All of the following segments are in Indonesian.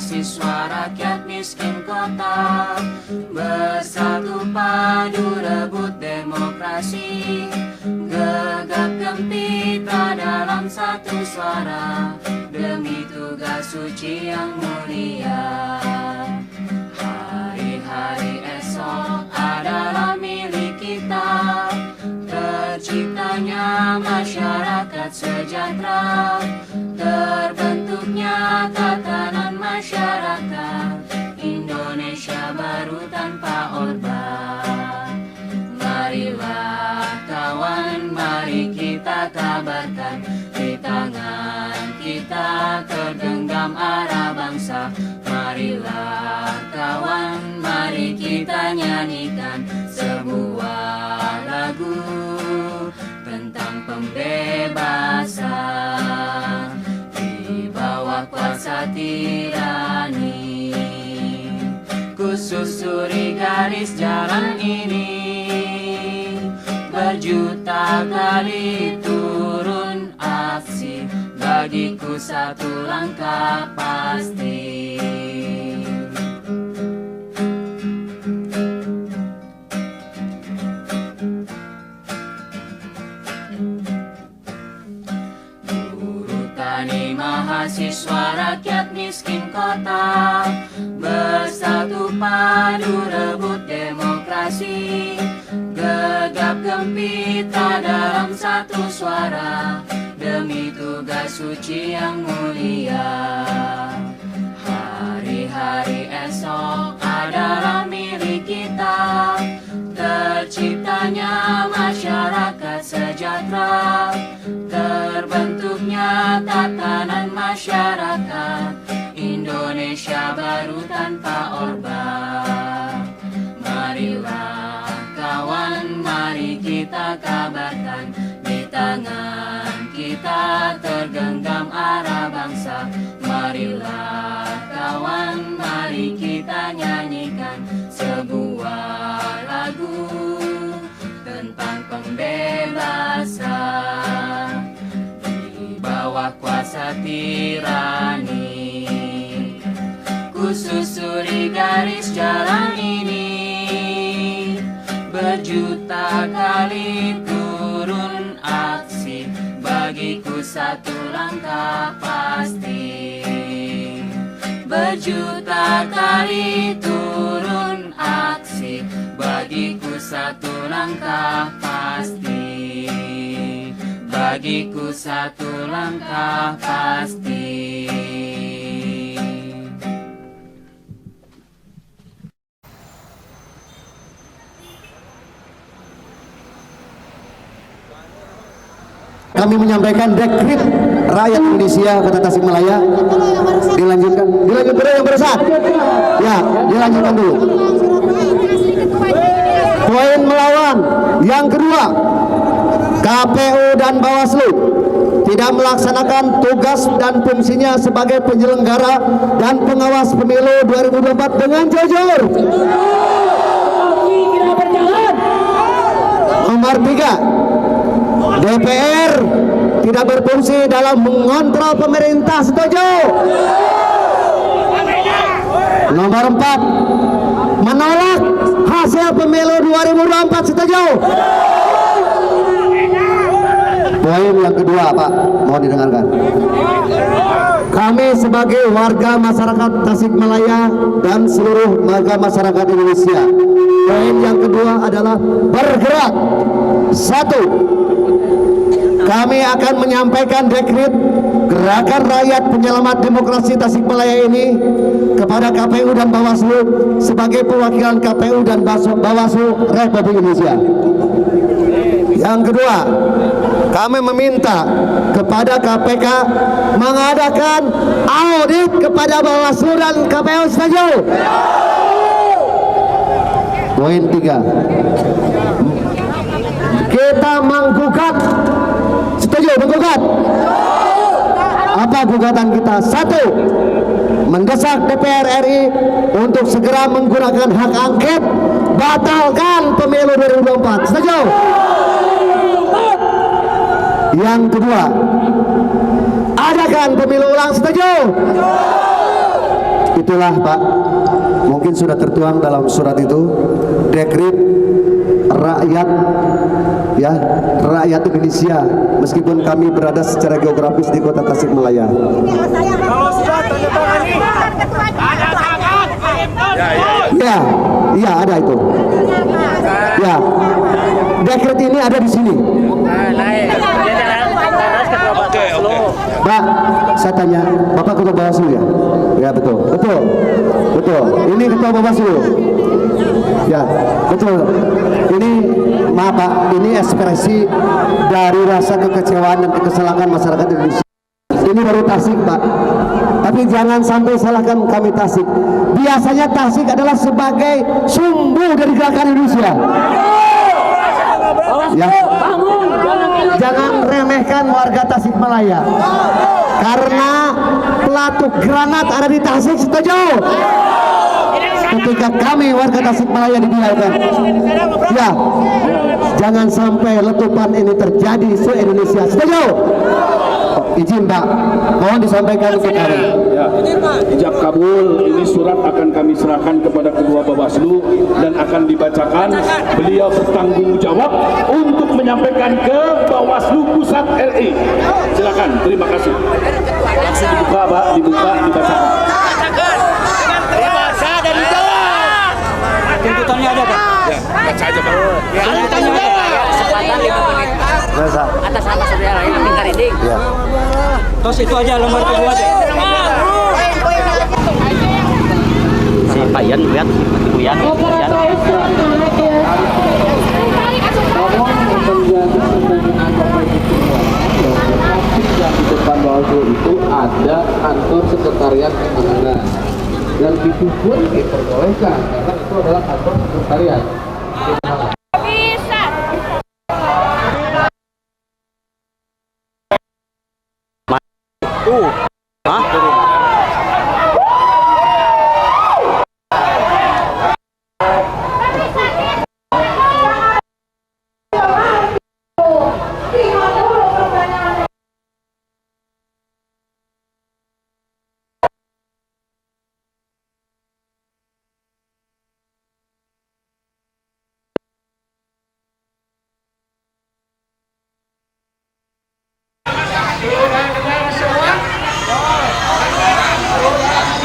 mahasiswa rakyat miskin kota, bersatu padu rebut demokrasi, gegap gempita dalam satu suara, demi tugas suci yang mulia. Hari-hari esok adalah milik kita, terciptanya masyarakat sejahtera, terbentuknya tatanan masyarakat Indonesia baru tanpa Orba. Marilah kawan, mari kita kabarkan, di tangan kita tergenggam arah bangsa. Marilah kawan, mari kita nyanyikan sebuah lagu tentang pembebasan di bawah kuasa tirani. Ku susuri garis jalan ini, berjuta kali turun aksi, bagiku satu langkah pasti. Mahasiswa rakyat miskin kota, bersatu padu rebut demokrasi, gegap gempita dalam satu suara, demi tugas suci yang mulia. Hari-hari esok adalah milik kita, terciptanya masyarakat sejahtera, terbentuknya tatanan masyarakat Indonesia baru tanpa Orba. Marilah kawan, mari kita kabarkan, di tangan kita tergenggam arah bangsa. Marilah kawan, mari kita nyanyikan sebuah lagu tentang pembebasan di bawah kuasa tirani. Ku susuri garis jalan ini, berjuta kali turun aksi, bagiku satu langkah pasti. Berjuta kali turun aksi, bagiku satu langkah pasti. Bagiku satu langkah pasti. Kami menyampaikan dekret rakyat Indonesia Kota Tasikmalaya. Dilanjutkan dulu yang bersat. Ya, dilanjutkan dulu. Poin melawan yang kedua, KPU dan Bawaslu tidak melaksanakan tugas dan fungsinya sebagai penyelenggara dan pengawas pemilu 2024 dengan jujur. Nomor 3, DPR tidak berfungsi dalam mengontrol pemerintah. Setuju? Nomor 4, menolak hasil pemilu 2024. Setuju? Poin yang kedua, Pak, mohon didengarkan. Kami sebagai warga masyarakat Tasikmalaya dan seluruh warga masyarakat Indonesia, poin yang kedua adalah bergerak. 1, kami akan menyampaikan dekret Gerakan Rakyat Penyelamat Demokrasi Tasikmalaya ini kepada KPU dan Bawaslu sebagai perwakilan KPU dan Bawaslu Republik Indonesia. Yang kedua, kami meminta kepada KPK mengadakan audit kepada Bawaslu dan KPU. Setuju? Poin 3, kita menggugat. Setuju menggugat? Apa gugatan kita? 1, mendesak DPR RI untuk segera menggunakan hak angket, batalkan pemilu 2024. Setuju? Yang kedua, adakan pemilu ulang. Setuju? itulah Pak, mungkin sudah tertuang dalam surat itu, dekret rakyat, ya, rakyat Indonesia, meskipun kami berada secara geografis di kota Tasikmalaya. Kalau sudah tanda tangani, Ya, iya ada itu. Ya, dekret ini ada di sini. Pak, saya tanya, Bapak Ketua Bawaslu ya? Ya betul, betul, betul. Ini Ketua Bawaslu. Ya, betul. Ini maaf Pak, ini ekspresi dari rasa kekecewaan dan kekesalan masyarakat Indonesia. Ini baru Tasik Pak. Tapi jangan sampai salahkan kami Tasik. Biasanya Tasik adalah sebagai sumbu dari gerakan Indonesia. Ya. Jangan remehkan warga Tasikmalaya. Karena pelatuk granat ada di Tasik, setuju? Ketika kami warga Tasikmalaya dibiarkan. Ya. Jangan sampai letupan ini terjadi se-Indonesia. Setuju? Izin Pak, mohon disampaikan ke kami. Ya, ijab kabul, ini surat akan kami serahkan kepada Ketua Bawaslu dan akan dibacakan. Beliau bertanggung jawab untuk menyampaikan ke Bawaslu Pusat RI. Silakan, terima kasih. Langsung dibuka Pak, dibuka, dibacakan. tuntutannya ada Pak? Ya, baca aja Pak. Tuntutannya ada Pak? Kesempatan 5 menit atas nama saudara ini tinggal reading. Ya. Terus itu aja lembar kedua aja. Si Pak Yan lihat si Yan. Di depan Bawaslu itu ada kantor sekretariat keamanan dan itu pun diperbolehkan karena itu adalah kantor sekretariat.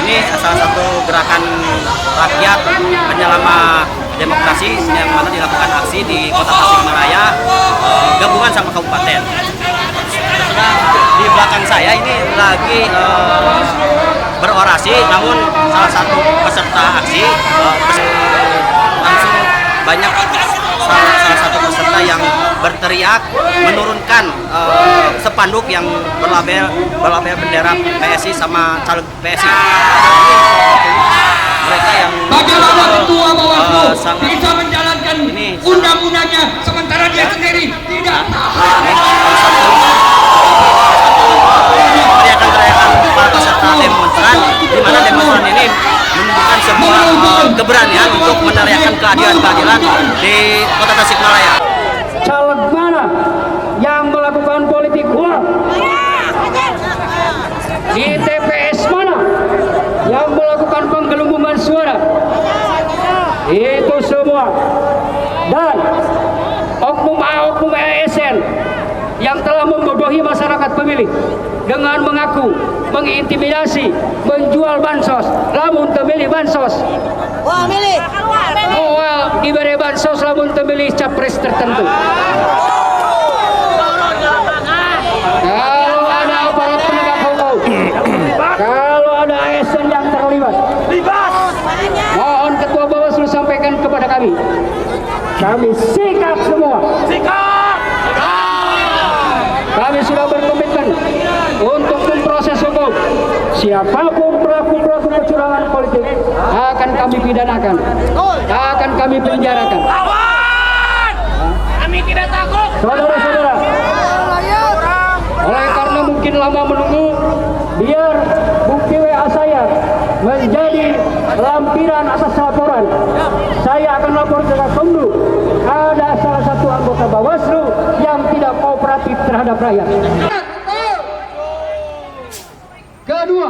Ini salah satu gerakan rakyat penyelama demokrasi yang mana dilakukan aksi di Kota Tasikmalaya gabungan sama kabupaten. Sedang di belakang saya ini lagi berorasi, namun salah satu peserta aksi langsung banyak salah satu peserta yang berteriak menurunkan spanduk yang berlabel bendera PSI sama caleg PSI. Mereka yang bagaimana ketua Bawaslu sangat bisa menjalankan ini undang-undangnya sementara dia sendiri tidak teriakan para peserta demonstran, di mana demonstran ini menunjukkan sebuah keberanian untuk meneriakan keadilan di Kota Tasikmalaya. Caleg mana yang melakukan politik uang? Di TPS mana yang melakukan penggelembungan suara? Itu semua. Dan oknum ASN yang telah membodohi masyarakat pemilih dengan mengaku, mengintimidasi, menjual bansos, lamun temilih bansos. Moal diberi bansos lamun temilih capres tertentu. Kalau ada aparat penegak hukum, kalau ada ASN yang terlibat, mohon Ketua Bawaslu sampaikan kepada kami. Kami sikap semua. Kami sudah berkomitmen untuk memproses hukum. Siapapun pelaku-pelaku kecurangan politik akan kami pidanakan, akan kami penjarakan. kami tidak takut. Saudara-saudara, oleh karena mungkin lama menunggu, biar bukti WA saya menjadi lampiran atas laporan. Saya akan lapor ke Gakumdu. Ada salah satu anggota Bawaslu yang tidak kooperatif terhadap rakyat. Kedua,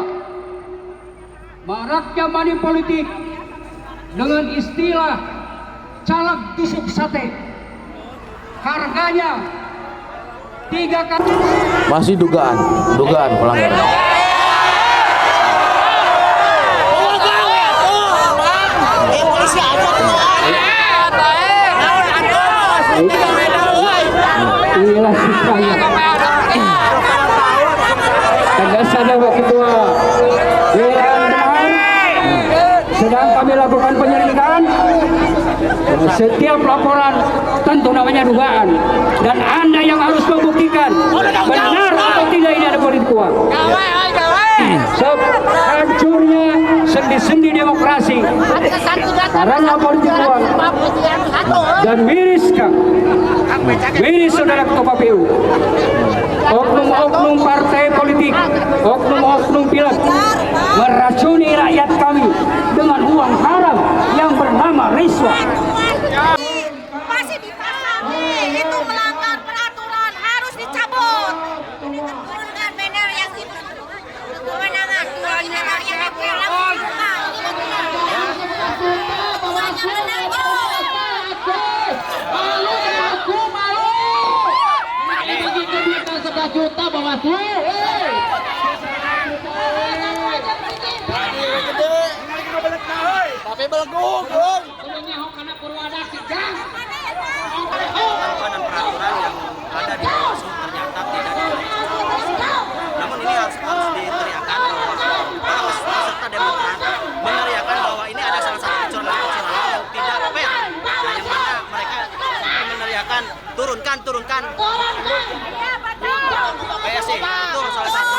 marak pakai money politik dengan istilah caleg tusuk sate. Harganya 3 kali. Masih dugaan pelanggaran. Inilah sisanya. Tegasan Pak Ketua. Sedang kami lakukan penyelidikan. Setiap laporan tentu namanya dugaan, dan Anda yang harus membuktikan benar atau tidak ini ada politik uang. Hancurnya sendi-sendi demokrasi karena politik uang. Dan miris saudara Ketua KPU, oknum-oknum partai politik, oknum-oknum pilot meracuni rakyat kami dengan uang haram yang bernama riswah. Masih dipasang, itu melanggar peraturan, harus dicabut. Turunkan banner yang kewenangan, kewenangan yang langsung. Juta Bawaslu. Tapi belenggu, Bung. Dan peraturan yang ada di Bawaslu ternyata tidak dijalankan. Namun ini harus diteriakan bahwa peserta Demokrat meneriakan bahwa ini ada salah satu kecurangan yang tidak fair. Nah, yang mana mereka meneriakan turunkan. PSI itu salah satu.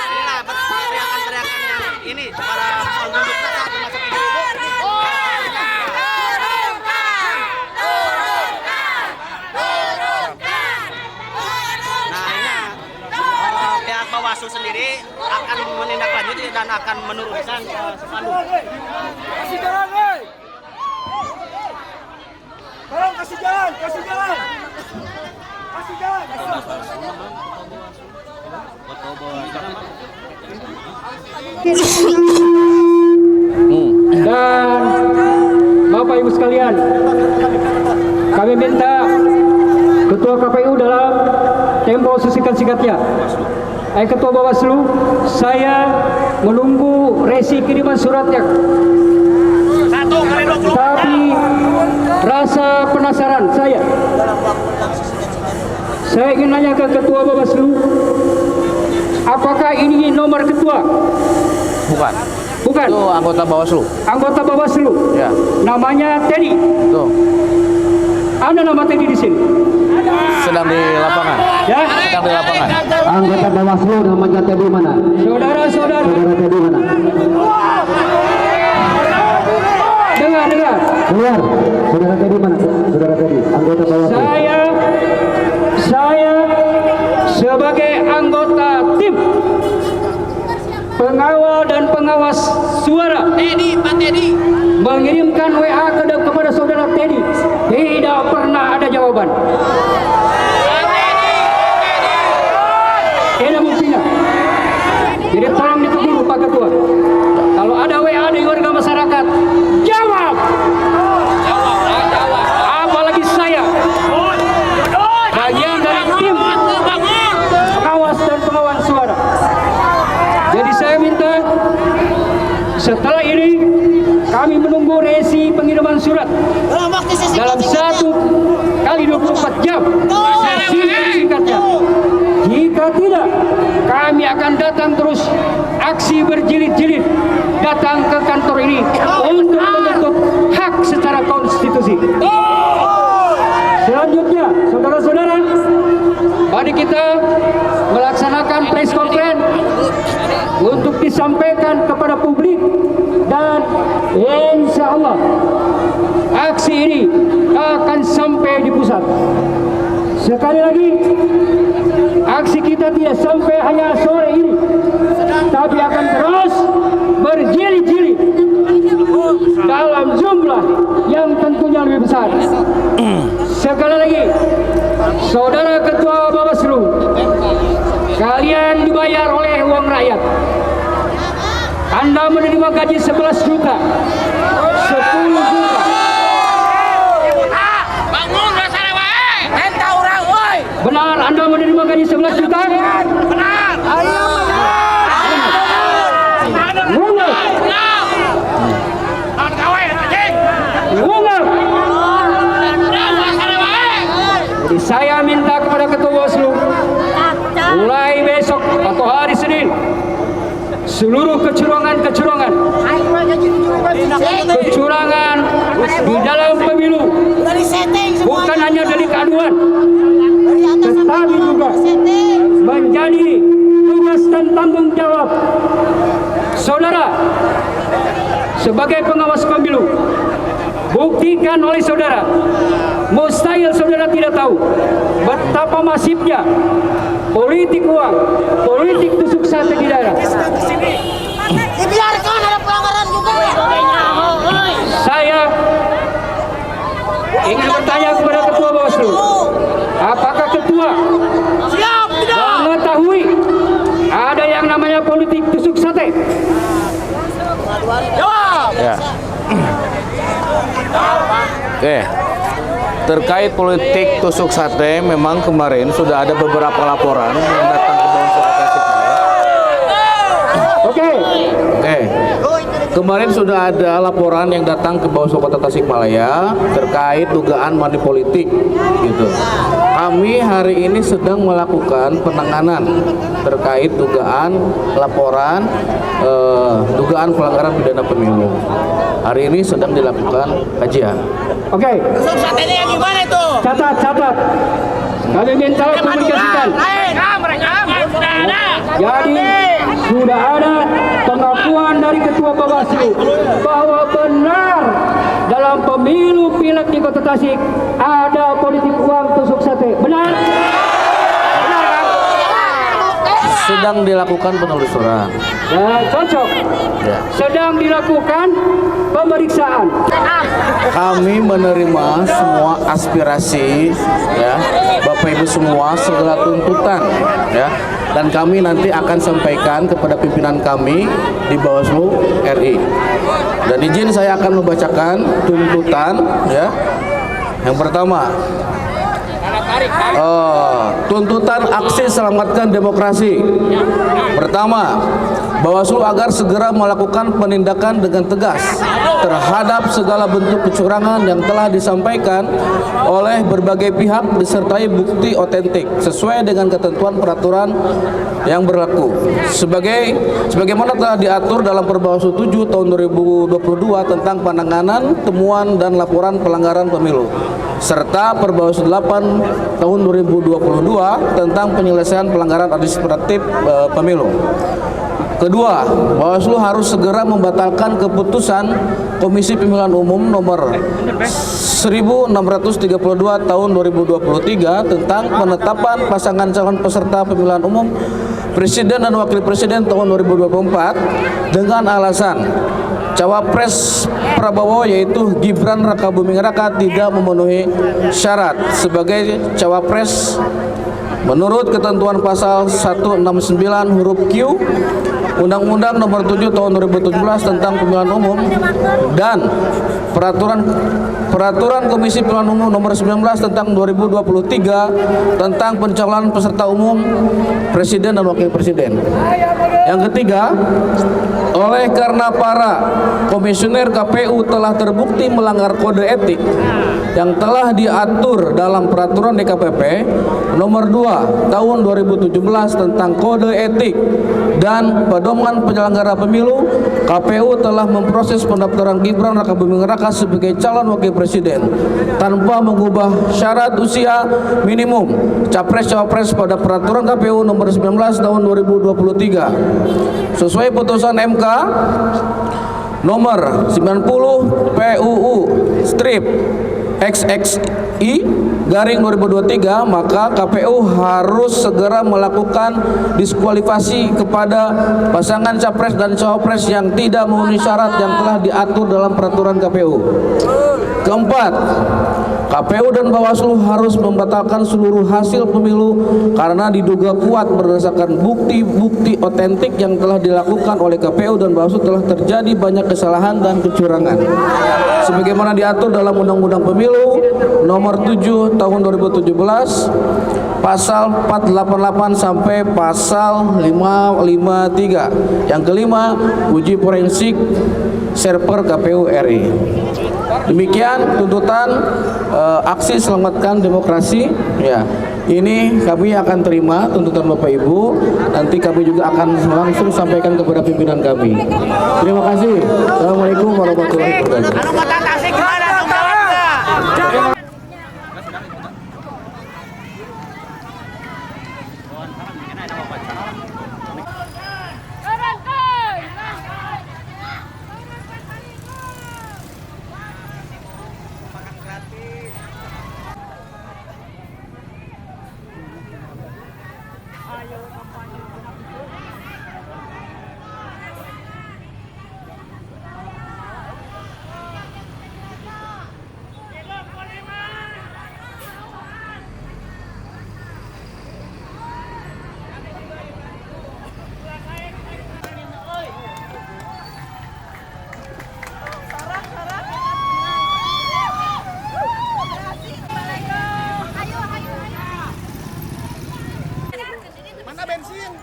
Inilah teriakan-teriakan yang ini para pengunjuk rasa termasuk ini. Pihak Bawaslu sendiri akan menindaklanjuti dan akan menurunkan spanduk. Kasih jalan, woi. Tolong kasih jalan. Kasih jalan. Dan Bapak Ibu sekalian, kami minta Ketua KPU dalam tempo sesingkat-singkatnya. Ketua Bawaslu, saya menunggu resi kiriman suratnya. Tapi rasa penasaran saya ingin nanya ke Ketua Bawaslu, apakah ini nomor ketua? Bukan. Itu anggota Bawaslu. Anggota Bawaslu. Ya. Namanya Teddy. Tuh. Ada nama Teddy di sini. Sedang di lapangan. Ya. Sedang di lapangan. Anggota Bawaslu namanya Teddy mana? Saudara-saudara. Saudara Teddy mana? Dengar. Keluar. Saudara Teddy mana? Saudara Teddy, anggota Bawaslu. Saya sebagai anggota tim pengawal dan pengawas suara Pak Teddy. mengirimkan WA kepada saudara Teddy, tidak pernah ada jawaban. Ini buktinya. Jadi tolong ditunggu Pak Ketua. Kalau ada WA dari warga masyarakat, jawab. Apalagi saya, bagian dari tim pengawas dan pengawal suara. Jadi saya minta setelah ini kami menunggu resi pengiriman surat dalam 1 kali 24 jam singkat-singkatnya. Jika tidak, kami akan datang terus aksi berjilid-jilid datang ke kantor ini untuk menuntut hak secara konstitusi. Selanjutnya, saudara-saudara, mari kita melaksanakan press conference untuk disampaikan kepada publik, dan insya Allah aksi ini akan sampai di pusat. Sekali lagi, aksi kita tidak sampai hanya sore ini, tapi akan terus berjilid-jilid dalam jumlah yang tentunya lebih besar. Sekali lagi, saudara Ketua Bawaslu, kalian dibayar oleh uang rakyat. Anda menerima gaji 11 juta, 10 juta. Bangun dasar wae. Enta urang woi. Benar Anda menerima gaji 11 juta? Benar. Ayo Mundur. Lawan kawe anjing. Mundur. Dasar wae. Jadi saya minta kepada Ketua Bawaslu, mulai besok atau hari Senin, seluruh kecurangan di dalam pemilu bukan hanya delik aduan, tetapi juga menjadi tugas dan tanggung jawab saudara sebagai pengawas pemilu. Buktikan oleh saudara. Mustahil saudara tidak tahu betapa masifnya politik uang, politik tusuk sate di daerah. Dibiarkan ada pelanggaran juga. Saya ingin bertanya kepada Ketua Bawaslu, apakah Ketua mengetahui ada yang namanya politik tusuk sate? Ya. Oke. Terkait politik tusuk sate, memang kemarin sudah ada beberapa laporan yang datang ke Bawaslu Kota Tasikmalaya. Oke. Kemarin sudah ada laporan yang datang ke Bawaslu Kota Tasikmalaya terkait dugaan money politik, gitu. Kami hari ini sedang melakukan penanganan terkait dugaan laporan dugaan pelanggaran pidana pemilu. Hari ini sedang dilakukan kajian. Oke. Satenya yang gimana itu? Catat. Kami minta komunikasikan. Sudah ada. Jadi sudah ada pengakuan dari Ketua Bawaslu bahwa benar dalam pemilu pileg di Kota Tasik ada politik uang tusuk sate. Benar? Benar kan? Sedang dilakukan penelusuran. Ya, cocok. Ya. Sedang dilakukan pemeriksaan. Kami menerima semua aspirasi, ya, Bapak Ibu semua, segala tuntutan, ya, dan kami nanti akan sampaikan kepada pimpinan kami di Bawaslu RI. Dan izin saya akan membacakan tuntutan, ya. Yang pertama, tuntutan aksi selamatkan demokrasi. Pertama, Bawaslu agar segera melakukan penindakan dengan tegas terhadap segala bentuk kecurangan yang telah disampaikan oleh berbagai pihak disertai bukti otentik sesuai dengan ketentuan peraturan yang berlaku. Sebagaimana telah diatur dalam Perbawaslu 7 tahun 2022 tentang penanganan, temuan dan laporan pelanggaran pemilu, serta Perbawaslu 8 tahun 2022 tentang penyelesaian pelanggaran administratif pemilu. Kedua, Bawaslu harus segera membatalkan keputusan Komisi Pemilihan Umum nomor 1632 tahun 2023 tentang penetapan pasangan calon peserta pemilihan umum Presiden dan Wakil Presiden tahun 2024 dengan alasan Cawapres Prabowo yaitu Gibran Rakabuming Raka tidak memenuhi syarat sebagai Cawapres menurut ketentuan pasal 169 huruf Q Undang-Undang Nomor 7 Tahun 2017 tentang Pemilihan Umum dan Peraturan Komisi Pemilihan Umum Nomor 19 tentang 2023 tentang pencalonan peserta umum Presiden dan Wakil Presiden. Yang ketiga, oleh karena para komisioner KPU telah terbukti melanggar kode etik yang telah diatur dalam Peraturan DKPP Nomor 2 Tahun 2017 tentang kode etik dan pedoman penyelenggara pemilu, KPU telah memproses pendaftaran Gibran Rakabuming Raka sebagai calon wakil presiden tanpa mengubah syarat usia minimum capres-cawapres pada peraturan KPU nomor 19 tahun 2023 sesuai putusan MK nomor 90 PUU strip XXI garing 2023, maka KPU harus segera melakukan diskualifikasi kepada pasangan capres dan cawapres yang tidak memenuhi syarat yang telah diatur dalam peraturan KPU. Keempat, KPU dan Bawaslu harus membatalkan seluruh hasil pemilu karena diduga kuat berdasarkan bukti-bukti otentik yang telah dilakukan oleh KPU dan Bawaslu telah terjadi banyak kesalahan dan kecurangan. Sebagaimana diatur dalam Undang-Undang Pemilu Nomor 7 Tahun 2017, Pasal 488 sampai Pasal 553. Yang kelima, uji forensik server KPU RI. Demikian tuntutan aksi selamatkan demokrasi. Ya, ini kami akan terima tuntutan Bapak Ibu. Nanti kami juga akan langsung sampaikan kepada pimpinan kami. Terima kasih. Assalamualaikum warahmatullahi wabarakatuh. Mana bensin?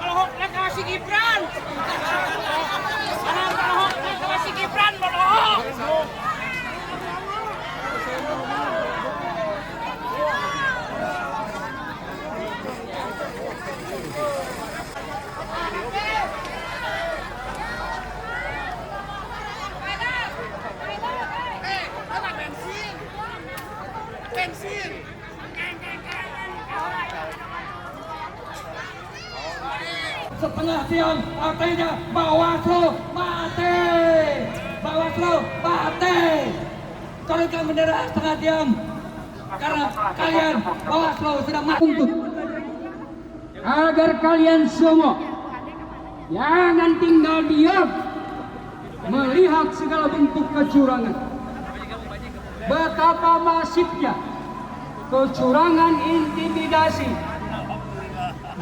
Kalau hoknya kasih Gibran. Kalau hoknya kasih Gibran, bodoh. Bensin. Setengah siang artinya Bawaslu mati. Bawaslu mati. Turunkan bendera setengah siang karena kalian Bawaslu sudah mati. Agar kalian semua jangan tinggal diam melihat segala bentuk kecurangan. Betapa masifnya kecurangan intimidasi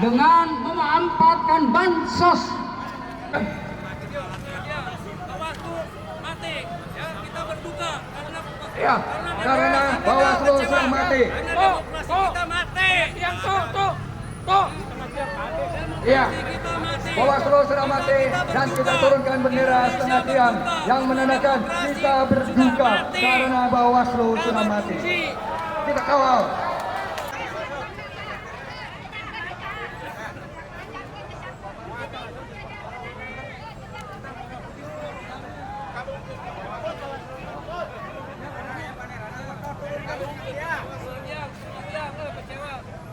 dengan memanfaatkan bansos. Kita berduka Ya, karena Bawaslu sudah mati. kita mati. Yang tuh. Ya, Bawaslu sudah mati dan kita turunkan bendera setengah tiang yang menandakan kita berduka karena Bawaslu sudah mati. Kita kawal.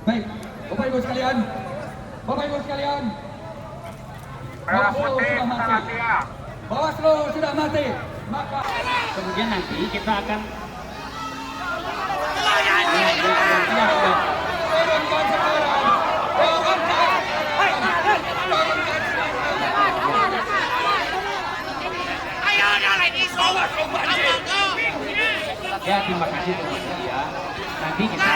Baik, Bapak Ibu sekalian, Bawaslu sudah mati. Bawaslu sudah mati. Maka kemudian nanti kita akan ya, terima kasih teman-teman ya. Nanti kita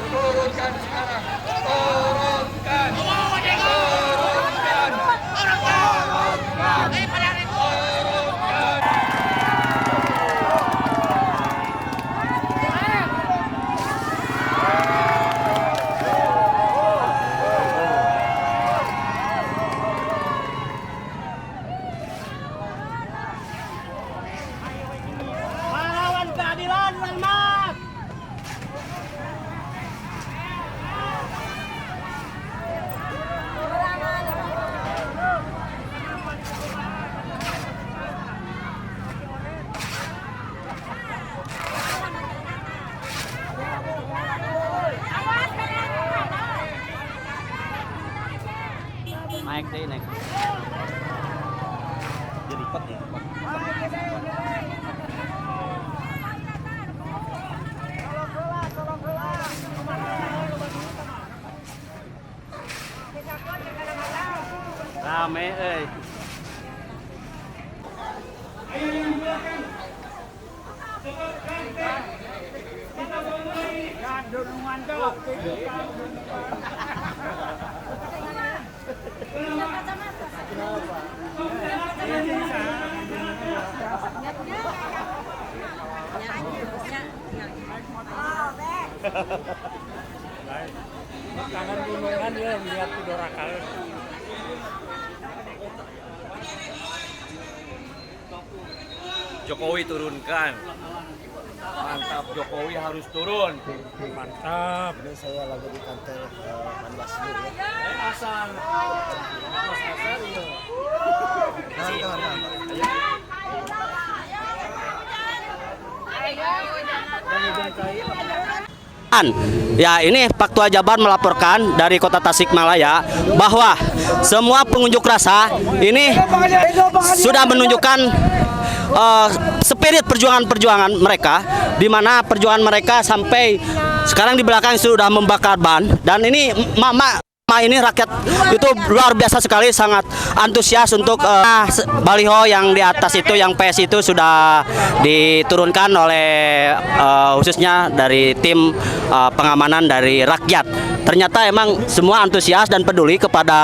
turunkan sekarang. Turunkan. Melawan keadilan, selamat. Naik deh, naik. Jadi cepet ya. rame euy. Jokowi turunkan. Mantap, Jokowi harus turun. Mantap. Ini saya lagi di kantor Panwaslu ya. Asal. Ya, ini Faktual Jabar melaporkan dari Kota Tasikmalaya bahwa semua pengunjuk rasa ini sudah menunjukkan spirit perjuangan mereka, di mana perjuangan mereka sampai sekarang di belakang sudah membakar ban, dan ini mama ini rakyat itu luar biasa sekali, sangat antusias untuk baliho yang di atas itu, yang PS itu sudah diturunkan oleh khususnya dari tim pengamanan dari rakyat. Ternyata emang semua antusias dan peduli kepada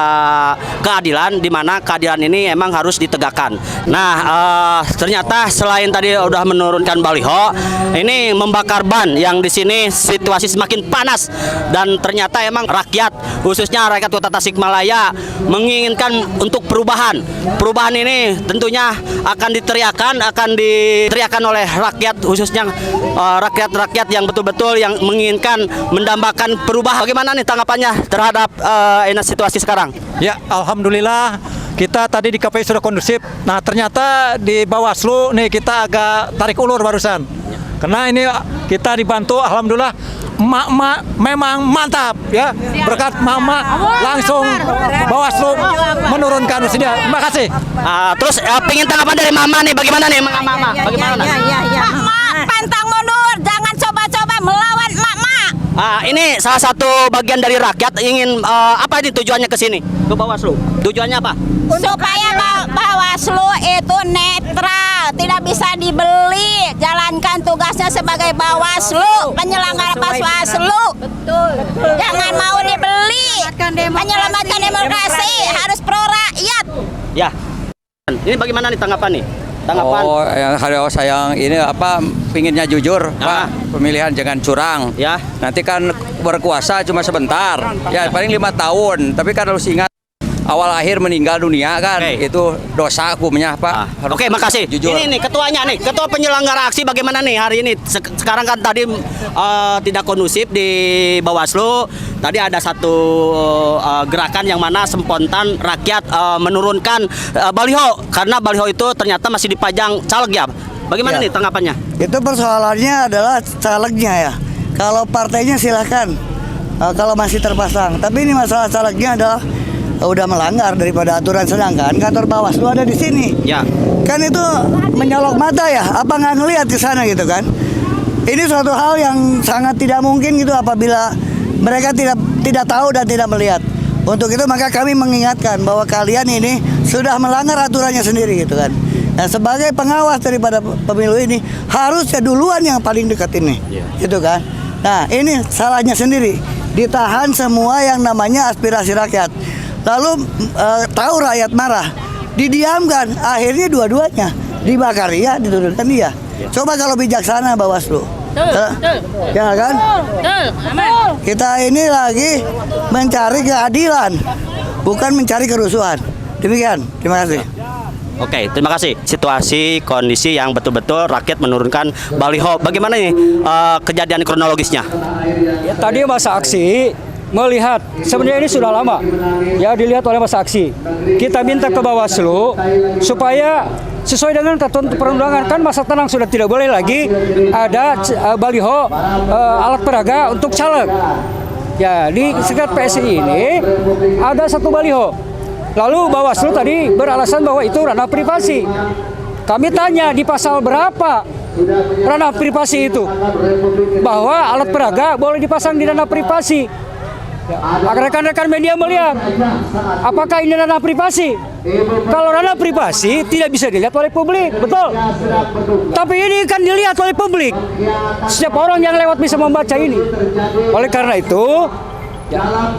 keadilan, di mana keadilan ini emang harus ditegakkan. Nah, ternyata selain tadi udah menurunkan baliho, ini membakar ban yang di sini situasi semakin panas, dan ternyata emang rakyat khususnya rakyat Kota Tasikmalaya menginginkan untuk perubahan. Perubahan ini tentunya akan diteriakan oleh rakyat, khususnya rakyat-rakyat yang betul-betul yang menginginkan mendambakan perubahan. Bagaimana nih tanggapannya terhadap ini situasi sekarang? Ya, alhamdulillah kita tadi di KPU sudah kondusif. Nah, ternyata di Bawaslu nih kita agak tarik ulur barusan. Karena ini kita dibantu, alhamdulillah, emak-emak memang mantap ya. Berkat emak-emak langsung Bawaslu menurunkan usia. Terima kasih. Terus pengen tanggapan dari mama nih, bagaimana nih mama? Bagaimana? Mak, pantang mundur, jangan coba-coba melawan mak-mak. Ini salah satu bagian dari rakyat ingin apa ini tujuannya ke sini, ke Bawaslu? Tujuannya apa? Supaya Bawaslu itu netral, tidak bisa dibeli, jalankan tugasnya sebagai Bawaslu, penyelenggara Bawaslu. Betul. Jangan mau dibeli, menyelamatkan demokrasi, harus pro rakyat. Ya. Ini bagaimana nih tanggapan nih? Tanggapan? Oh, yang harus sayang ini apa pinginnya jujur, Pak. Pemilihan jangan curang. Ya. Nanti kan berkuasa cuma sebentar. Ya paling 5 tahun. Tapi kan harus ingat awal akhir meninggal dunia kan, itu dosa hukumnya, Pak. Oke, makasih. Jujur. Ini nih ketuanya nih, ketua penyelenggara aksi bagaimana nih hari ini? Sekarang kan tadi tidak kondusif di Bawaslu. Tadi ada satu gerakan yang mana spontan rakyat menurunkan baliho, karena baliho itu ternyata masih dipajang caleg ya. Bagaimana nih tanggapannya? Itu persoalannya adalah calegnya ya. Kalau partainya silahkan kalau masih terpasang. Tapi ini masalah calegnya adalah udah melanggar daripada aturan, sedangkan kantor Bawaslu ada di sini. Ya. Kan itu menyolok mata ya. Apa nggak ngelihat ke sana gitu kan? Ini suatu hal yang sangat tidak mungkin gitu apabila mereka tidak tahu dan tidak melihat. Untuk itu maka kami mengingatkan bahwa kalian ini sudah melanggar aturannya sendiri gitu kan. Nah, sebagai pengawas daripada pemilu ini harusnya duluan yang paling dekat ini, gitu kan. Nah, ini salahnya sendiri. Ditahan semua yang namanya aspirasi rakyat. Lalu tahu rakyat marah, didiamkan. Akhirnya dua-duanya dibakar ya, diturunkan dia. Coba kalau bijaksana Bawaslu. Ya kan? Kita ini lagi mencari keadilan, bukan mencari kerusuhan. Demikian. Terima kasih. Oke, terima kasih. Situasi kondisi yang betul-betul rakyat menurunkan baliho. Bagaimana nih kejadian kronologisnya? Tadi masa aksi melihat, sebenarnya ini sudah lama ya dilihat oleh masa aksi. Kita minta ke Bawaslu supaya sesuai dengan ketentuan perundangan, kan masa tenang sudah tidak boleh lagi ada baliho alat peraga untuk caleg. Ya, di sekitar PSI ini ada satu baliho. Lalu Bawaslu tadi beralasan bahwa itu ranah privasi. Kami tanya di pasal berapa ranah privasi itu, bahwa alat peraga boleh dipasang di ranah privasi. Agar rekan-rekan media melihat apakah ini ranah privasi. Kalau ranah privasi tidak bisa dilihat oleh publik, betul. Tapi ini kan dilihat oleh publik. Setiap orang yang lewat bisa membaca ini. Oleh karena itu,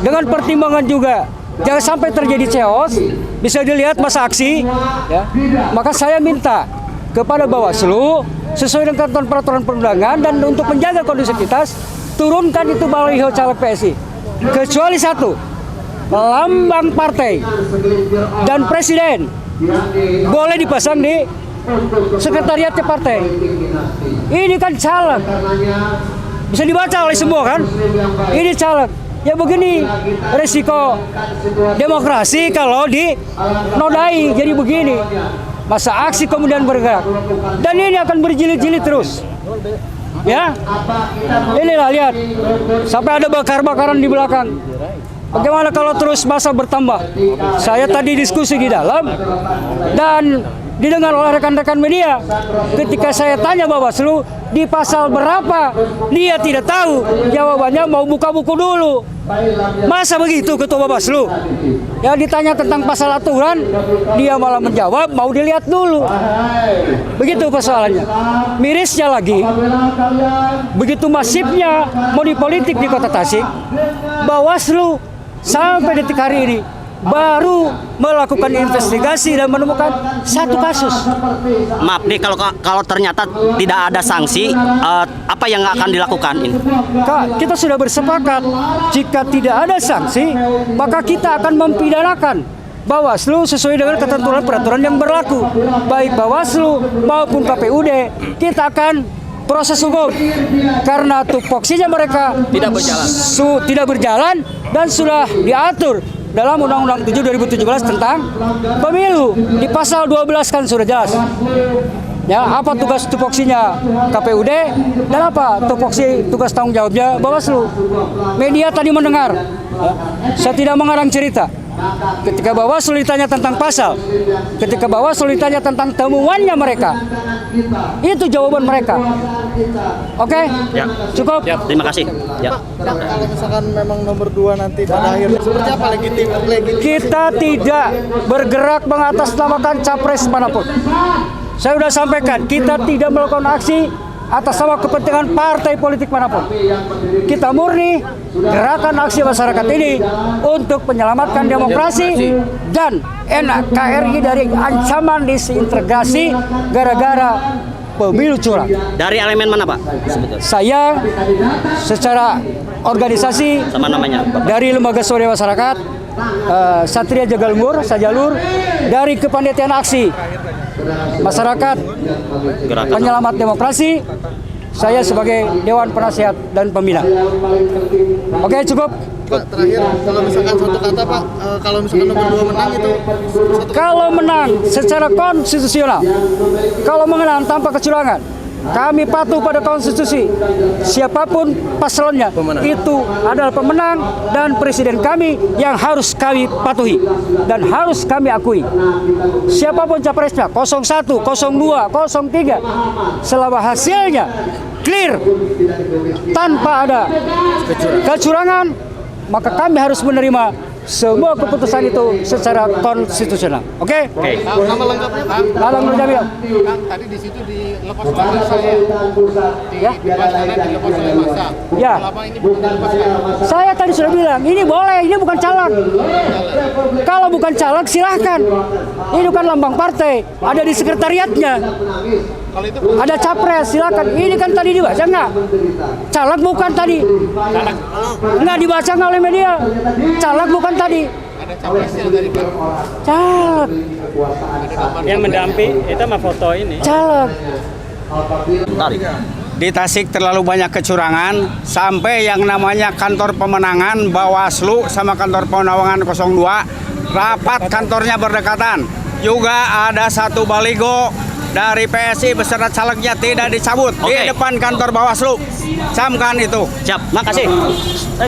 dengan pertimbangan juga jangan sampai terjadi chaos, bisa dilihat masa aksi, ya. Maka saya minta kepada Bawaslu sesuai dengan ketentuan peraturan perundangan dan untuk menjaga kondusivitas, turunkan itu baliho caleg PSI. Kecuali satu, lambang partai dan presiden boleh dipasang di sekretariatnya partai. Ini kan caleg, bisa dibaca oleh semua kan? Ini caleg. Ya begini resiko demokrasi kalau dinodai jadi begini. Masa aksi kemudian bergerak. Dan ini akan berjilid-jilid terus. Ya, inilah lihat sampai ada bakar-bakaran di belakang. Bagaimana kalau terus masa bertambah? Saya tadi diskusi di dalam dan didengar oleh rekan-rekan media. Ketika saya tanya Bawaslu di pasal berapa, dia tidak tahu. Jawabannya mau buka buku dulu. Masa begitu Ketua Bawaslu? Ya ditanya tentang pasal aturan, dia malah menjawab mau dilihat dulu. Begitu persoalannya. Mirisnya lagi, begitu masifnya money politik di Kota Tasik, Bawaslu sampai detik hari ini baru melakukan investigasi dan menemukan satu kasus. Maaf nih, kalau ternyata tidak ada sanksi, apa yang akan dilakukan ini? Kak, kita sudah bersepakat jika tidak ada sanksi, maka kita akan mempidanakan Bawaslu sesuai dengan ketentuan peraturan yang berlaku. Baik Bawaslu maupun KPUD, kita akan proses hukum karena tupoksinya mereka tidak berjalan dan sudah diatur dalam Undang-Undang 7 2017 tentang pemilu. Di pasal 12 kan sudah jelas. Ya, apa tugas tupoksinya KPUD dan apa tupoksi tugas tanggung jawabnya Bawaslu. Media tadi mendengar. Saya tidak mengarang cerita. Ketika Bawaslu ditanya tentang pasal, ketika Bawaslu ditanya tentang temuannya mereka, itu jawaban mereka. Oke? Ya. Cukup? Ya, terima kasih. Ya. Kalau misalkan memang nomor 2 nanti pada akhirnya seperti apa legitim? Kita tidak bergerak mengatasnamakan capres manapun. Saya sudah sampaikan, kita tidak melakukan aksi atas nama kepentingan partai politik manapun. Kita murni gerakan aksi masyarakat ini untuk menyelamatkan demokrasi dan NKRI dari ancaman disintegrasi gara-gara pemilu curang. Dari elemen mana, Pak? Saya secara organisasi Sama namanya, Bapak. dari Lembaga Swadaya Masyarakat, Satria Jagalmur, Sajalur, dari Kepanitiaan Aksi Masyarakat Penyelamat Demokrasi, saya sebagai Dewan Penasihat dan Pembina. Oke, cukup. Pak, terakhir kalau misalkan satu kata Pak, kalau misalkan nomor 2 menang itu Kalau menang secara konstitusional, kalau menang tanpa kecurangan, kami patuh pada konstitusi. Siapapun paslonnya itu adalah pemenang dan presiden kami yang harus kami patuhi dan harus kami akui. Siapapun capresnya 01, 02, 03, selama hasilnya clear tanpa ada kecurangan, maka kami harus menerima semua keputusan itu secara konstitusional. Oke? nama lengkapnya Pak. Lalang Nur Jamil. Kang, tadi di situ dilepas oleh massa ya. Ya. Dilepas oleh massa. Ya. Kenapa ini belum dilepaskan? Saya tadi sudah bilang, ini boleh, ini bukan caleg. Kalau bukan caleg, silahkan. Ini bukan lambang partai, ada di sekretariatnya. Kalau itu Ada capres, silakan. Ini kan tadi dibaca nggak? Caleg bukan tadi. Nggak dibaca nggak oleh media. Caleg bukan tadi. ada capresnya dari Pak. Caleg. Yang mendamping itu mah foto ini. Caleg. Di Tasik terlalu banyak kecurangan sampai yang namanya kantor pemenangan Bawaslu sama kantor pemenangan 02 rapat kantornya berdekatan. Juga ada satu baligo dari PSI beserta calegnya tidak dicabut di depan kantor Bawaslu. Camkan itu. Siap, makasih.